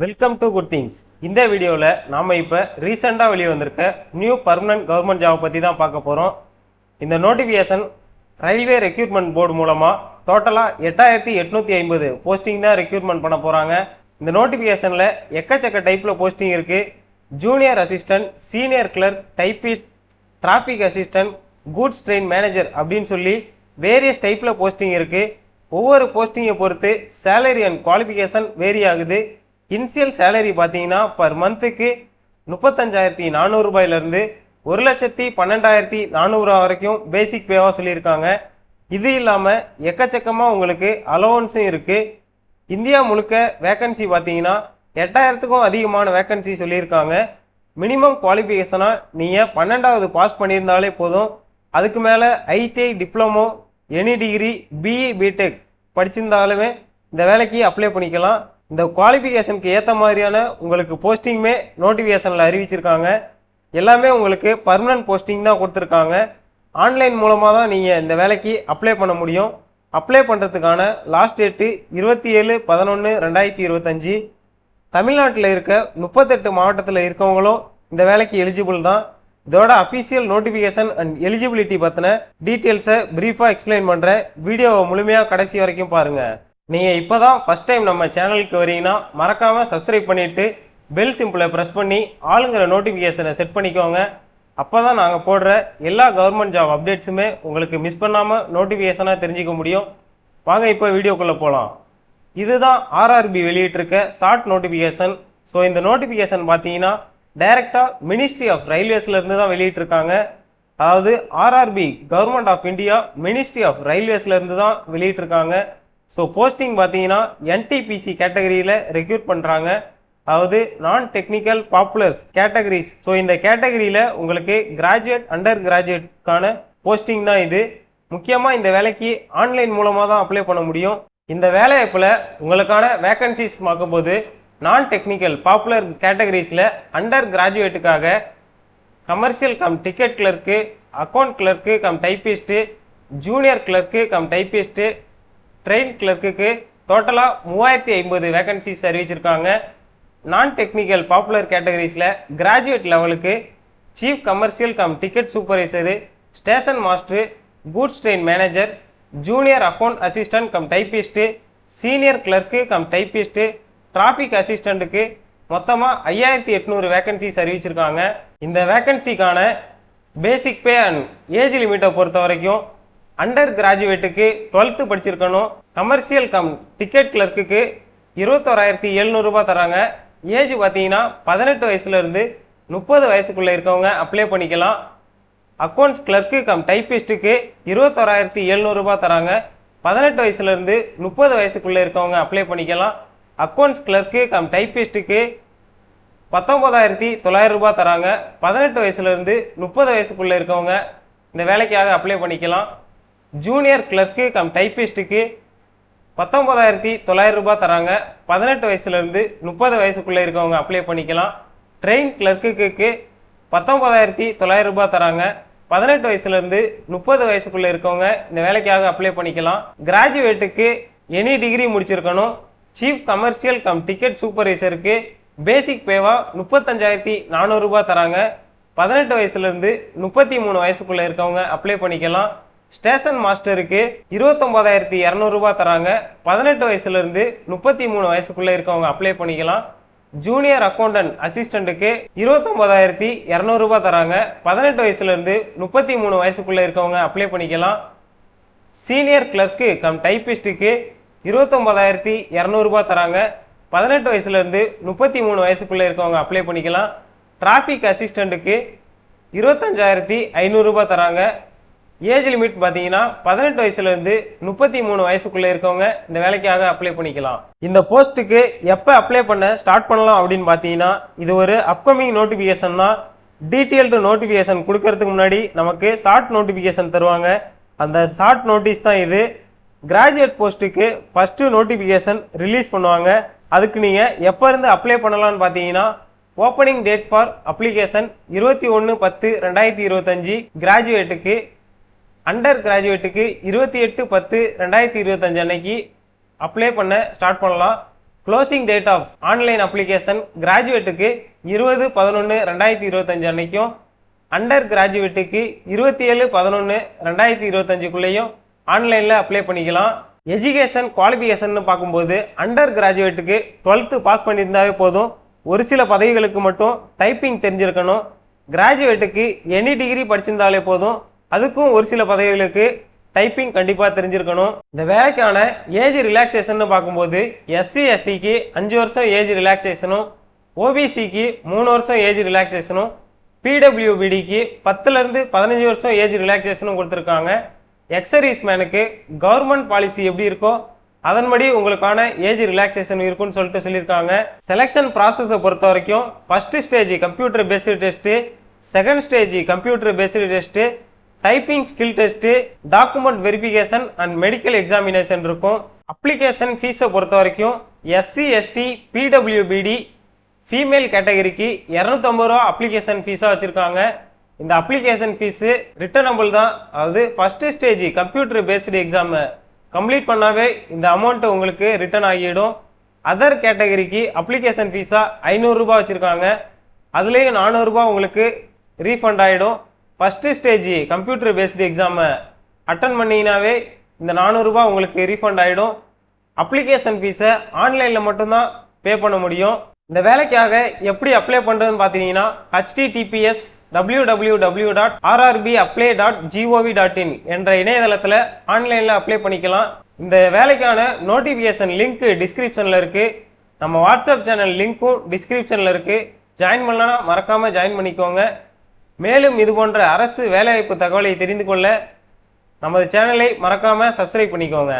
Welcome to good things. இந்த வீடியோவில் நாம் இப்போ ரீசெண்டாக வெளியே வந்திருக்க நியூ பர்மனன்ட் கவர்மெண்ட் ஜாப் பற்றி தான் பார்க்க போகிறோம். இந்த நோட்டிஃபிகேஷன் ரயில்வே ரெக்ரூட்மெண்ட் போர்டு மூலமாக டோட்டலாக 8850 போஸ்டிங் தான் ரெக்ரூட்மெண்ட் பண்ண போகிறாங்க. இந்த நோட்டிஃபிகேஷனில் எக்கச்சக்க டைப்பில் போஸ்டிங் இருக்குது. Junior assistant, senior clerk, typist, traffic assistant, goods train manager அப்படின்னு சொல்லி வேரியஸ் டைப்பில் போஸ்டிங் இருக்குது. ஒவ்வொரு போஸ்டிங்கை பொறுத்து சேலரி அண்ட் குவாலிஃபிகேஷன் வேரி ஆகுது. இனிஷியல் சேலரி பார்த்தீங்கன்னா பர் மந்த்துக்கு 35,400 ரூபாயிலிருந்து 1,12,400 வரைக்கும் பேசிக் பேவாக சொல்லியிருக்காங்க. இது இல்லாமல் எக்கச்சக்கமாக உங்களுக்கு அலோவன்ஸும் இருக்குது. இந்தியா முழுக்க வேக்கன்சி பார்த்தீங்கன்னா 8000க்கும் அதிகமான வேக்கன்சி சொல்லியிருக்காங்க. மினிமம் குவாலிஃபிகேஷனாக நீங்கள் 12வது பாஸ் பண்ணியிருந்தாலே போதும். அதுக்கு மேலே ITI, diploma, any degree, BE, BTech படிச்சிருந்தாலுமே இந்த வேலைக்கு அப்ளை பண்ணிக்கலாம். இந்த குவாலிஃபிகேஷனுக்கு ஏற்ற மாதிரியான உங்களுக்கு போஸ்டிங்குமே நோட்டிஃபிகேஷனில் அறிவிச்சிருக்காங்க. எல்லாமே உங்களுக்கு பர்மனன்ட் போஸ்டிங் தான் கொடுத்துருக்காங்க. ஆன்லைன் மூலமாக தான் நீங்கள் இந்த வேலைக்கு அப்ளை பண்ண முடியும். அப்ளை பண்ணுறதுக்கான லாஸ்ட் டேட்டு 27/11/2025. தமிழ்நாட்டில் இருக்க 38 மாவட்டத்தில் இருக்கவங்களும் இந்த வேலைக்கு எலிஜிபிள் தான். இதோட அஃபீஷியல் நோட்டிஃபிகேஷன் அண்ட் எலிஜிபிலிட்டி பற்றின டீட்டெயில்ஸை ப்ரீஃபாக எக்ஸ்பிளைன் பண்ணுறேன். வீடியோவை முழுமையாக கடைசி வரைக்கும் பாருங்கள். நீங்கள் இப்போ தான் ஃபஸ்ட் டைம் நம்ம சேனலுக்கு வரீங்கன்னா மறக்காமல் சப்ஸ்கிரைப் பண்ணிவிட்டு பெல் சிம்பிளை ப்ரெஸ் பண்ணி ஆளுங்கிற நோட்டிஃபிகேஷனை செட் பண்ணிக்கோங்க. அப்போ தான் நாங்கள் போடுற எல்லா கவர்மெண்ட் ஜாப் அப்டேட்ஸுமே உங்களுக்கு மிஸ் பண்ணாமல் நோட்டிஃபிகேஷனாக தெரிஞ்சிக்க முடியும். வாங்க இப்போ வீடியோக்குள்ளே போகலாம். இதுதான் ஆர்ஆர்பி வெளியிட்டிருக்க ஷார்ட் நோட்டிஃபிகேஷன். ஸோ இந்த நோட்டிஃபிகேஷன் பார்த்தீங்கன்னா டைரெக்டாக மினிஸ்ட்ரி ஆஃப் ரயில்வேஸ்லேருந்து தான் வெளியிட்டிருக்காங்க. அதாவது RRB government of India ministry of ரயில்வேஸ்லேருந்து தான் வெளியிட்டிருக்காங்க. ஸோ போஸ்டிங் பார்த்தீங்கன்னா என்டிபிசி கேட்டகரியில் ரெக்ரூட் பண்ணுறாங்க. அதாவது நான் டெக்னிக்கல் பாப்புலர்ஸ் கேட்டகரிஸ். ஸோ இந்த கேட்டகரியில் உங்களுக்கு கிராஜுவேட், அண்டர் கிராஜுவேட்கான போஸ்டிங் தான் இது. முக்கியமாக இந்த வேலைக்கு ஆன்லைன் மூலமாக தான் அப்ளை பண்ண முடியும். இந்த வேலைவாய்ப்பில் உங்களுக்கான வேக்கன்சிஸ் பார்க்கும்போது நான் டெக்னிக்கல் பாப்புலர் கேட்டகரிஸில் அண்டர் கிராஜுவேட்டுக்காக commercial cum ticket clerk, account clerk cum typist, junior clerk cum typist, train கிளர்க்குக்கு டோட்டலாக 3050 வேக்கன்சிஸ் அறிவிச்சிருக்காங்க. நான் டெக்னிக்கல் பாப்புலர் கேட்டகரிஸில் கிராஜுவேட் லெவலுக்கு chief commercial cum ticket supervisor, station master, goods train manager, junior account assistant cum typist, senior clerk cum typist, traffic அசிஸ்டண்ட்டுக்கு மொத்தமாக 5800 vacancies அறிவிச்சிருக்காங்க. இந்த வேக்கன்சிக்கான பேசிக் பே அண்ட் ஏஜ் லிமிட்டை பொறுத்த வரைக்கும் அண்டர் கிராஜுவேட்டுக்கு 12th படிச்சிருக்கணும். கமர்ஷியல் கம் டிக்கெட் கிளர்க்குக்கு 21,700 ரூபாய் தராங்க. ஏஜ் பார்த்தீங்கன்னா 18 வயசுலேருந்து 30 வயசுக்குள்ளே இருக்கவங்க அப்ளை பண்ணிக்கலாம். அக்கௌண்ட்ஸ் கிளர்க்கு கம் டைப்பிஸ்ட்டுக்கு 21,700 ரூபாய் தராங்க. 18 வயசுலேருந்து 30 வயசுக்குள்ளே இருக்கவங்க அப்ளை பண்ணிக்கலாம். அக்கௌண்ட்ஸ் கிளர்க்கு கம் டைப்பிஸ்ட்டுக்கு 19,900 ரூபாய் தராங்க. 18 வயசுலேருந்து 30 வயசுக்குள்ளே இருக்கவங்க இந்த வேலைக்காக அப்ளை பண்ணிக்கலாம். ஜூனியர் கிளர்க்கு கம் டைப்பிஸ்ட்டுக்கு 19,900 ரூபாய் தராங்க. 18 வயசுலேருந்து 30 வயசுக்குள்ளே இருக்கவங்க அப்ளை பண்ணிக்கலாம். ட்ரெயின் கிளர்க்குக்கு 19,900 ரூபாய் தராங்க. 18 வயசுலேருந்து 30 வயசுக்குள்ளே இருக்கவங்க இந்த வேலைக்காக அப்ளை பண்ணிக்கலாம். கிராஜுவேட்டுக்கு எனி டிகிரி முடிச்சிருக்கணும். சீஃப் கமர்ஷியல் கம் டிக்கெட் சூப்பர்வைசருக்கு பேசிக் பேவா 35,400 ரூபாய் தராங்க. 18 வயசுலேருந்து 33 வயசுக்குள்ளே இருக்கவங்க அப்ளை பண்ணிக்கலாம். ஸ்டேஷன் மாஸ்டருக்கு 29,200 ரூபாய் தராங்க. 18 வயசுலேருந்து 33 வயசுக்குள்ளே இருக்கவங்க அப்ளை பண்ணிக்கலாம். ஜூனியர் அக்கௌண்டன்ட் அசிஸ்டண்ட்டுக்கு 29,200 ரூபாய் தராங்க. 18 வயசுலேருந்து 33 வயசுக்குள்ளே இருக்கவங்க அப்ளை பண்ணிக்கலாம். சீனியர் கிளர்க்கு கம் டைப்பிஸ்ட்டுக்கு 29,200 ரூபாய் தராங்க. 18 வயசுலேருந்து 33 வயசுக்குள்ளே இருக்கவங்க அப்ளை பண்ணிக்கலாம். டிராஃபிக் அசிஸ்டண்ட்டுக்கு 25,500 ரூபாய் தராங்க. ஏஜ் லிமிட் பார்த்தீங்கன்னா 18 வயசுலேருந்து 33 வயசுக்குள்ளே இருக்கவங்க இந்த வேலைக்காக அப்ளை பண்ணிக்கலாம். இந்த போஸ்ட்டுக்கு எப்போ அப்ளை பண்ண ஸ்டார்ட் பண்ணலாம் அப்படின்னு பார்த்தீங்கன்னா இது ஒரு அப்கமிங் நோட்டிஃபிகேஷன் தான். டீட்டெயில்டு நோட்டிஃபிகேஷன் கொடுக்கறதுக்கு முன்னாடி நமக்கு ஷார்ட் நோட்டிஃபிகேஷன் தருவாங்க. அந்த ஷார்ட் நோட்டீஸ் தான் இது. கிராஜுவேட் போஸ்ட்டுக்கு ஃபஸ்ட்டு நோட்டிஃபிகேஷன் ரிலீஸ் பண்ணுவாங்க. அதுக்கு நீங்கள் எப்போ இருந்து அப்ளை பண்ணலான்னு பார்த்தீங்கன்னா ஓப்பனிங் டேட் ஃபார் அப்ளிகேஷன் 21/10/2025. கிராஜுவேட்டுக்கு, அண்டர் கிராஜுவேட்டுக்கு 28/10/2025 அன்னைக்கு அப்ளை பண்ண ஸ்டார்ட் பண்ணலாம். Closing date of online application கிராஜுவேட்டுக்கு 20/11/2025 அன்னைக்கும், அண்டர் கிராஜுவேட்டுக்கு 27/11/2025க்குள்ளேயும் ஆன்லைனில் அப்ளை பண்ணிக்கலாம். எஜுகேஷன் குவாலிஃபிகேஷன் பார்க்கும்போது அண்டர் கிராஜுவேட்டுக்கு 12th பாஸ் பண்ணியிருந்தாவே போதும். ஒரு சில பதவிகளுக்கு மட்டும் டைப்பிங் தெரிஞ்சிருக்கணும். கிராஜுவேட்டுக்கு எனி டிகிரி படிச்சிருந்தாலே போதும். அதுக்கும் ஒரு சில பதவிகளுக்கு டைப்பிங் கண்டிப்பாக தெரிஞ்சிருக்கணும். இந்த வேலைக்கான ஏஜ் ரிலாக்ஸேஷன் பார்க்கும்போது எஸ்சி எஸ்டிக்கு 5 வருஷம் ஏஜ் ரிலாக்ஸேஷனும், ஓபிசிக்கு 3 வருஷம் ஏஜ் ரிலாக்ஸேஷனும், பிடபிள்யூபிடிக்கு 10லேருந்து 15 வருஷம் ஏஜ் ரிலாக்ஸேஷனும் கொடுத்துருக்காங்க. எக்ஸர்வீஸ் மேனுக்கு கவர்மெண்ட் பாலிசி எப்படி இருக்கோ அதன்படி உங்களுக்கான ஏஜ் ரிலாக்ஸேஷன் இருக்குன்னு சொல்லியிருக்காங்க. செலெக்ஷன் ப்ராசஸை பொறுத்த வரைக்கும் first stage computer based test, second stage computer based test, typing skill test, document verification and medical examination இருக்கும். அப்ளிகேஷன் ஃபீஸை பொறுத்த வரைக்கும் எஸ்சி எஸ்டி பிடபிள்யூபிடி ஃபீமேல் கேட்டகரிக்கு 250 ரூபா அப்ளிகேஷன் ஃபீஸாக வச்சுருக்காங்க. இந்த அப்ளிகேஷன் ஃபீஸு ரிட்டர்னபிள் தான். அதாவது ஃபர்ஸ்ட் ஸ்டேஜ் கம்ப்யூட்டர் பேஸ்டு எக்ஸாமை கம்ப்ளீட் பண்ணாவே இந்த அமௌண்ட்டு உங்களுக்கு ரிட்டர்ன் ஆகிடும். அதர் கேட்டகரிக்கு அப்ளிகேஷன் ஃபீஸாக 500 ரூபா வச்சுருக்காங்க. அதுலேயும் 400 ரூபா உங்களுக்கு ரீஃபண்ட் ஆகிடும். ஃபஸ்ட்டு ஸ்டேஜ் கம்ப்யூட்டர் பேஸ்டு எக்ஸாமை அட்டன் பண்ணிங்கனாவே இந்த 400 ரூபா உங்களுக்கு ரீஃபண்ட் ஆகிடும். அப்ளிகேஷன் ஃபீஸை ஆன்லைனில் மட்டும்தான் பே பண்ண முடியும். இந்த வேலைக்காக எப்படி அப்ளை பண்ணுறதுன்னு பார்த்தீங்கன்னா https://www.rrbapply.gov.in என்ற இணையதளத்தில் ஆன்லைனில் அப்ளை பண்ணிக்கலாம். இந்த வேலைக்கான நோட்டிஃபிகேஷன் லிங்க் டிஸ்கிரிப்ஷனில் இருக்குது. நம்ம வாட்ஸ்அப் சேனல் லிங்க்கும் டிஸ்கிரிப்ஷனில் இருக்குது. ஜாயின் பண்ணலன்னா மறக்காமல் ஜாயின் பண்ணிக்கோங்க. மேலும் இது போன்ற அரசு வேலைவாய்ப்பு தகவலை தெரிந்து கொள்ள நமது சேனலை மறக்காமல் சப்ஸ்கிரைப் பண்ணிக்கோங்க.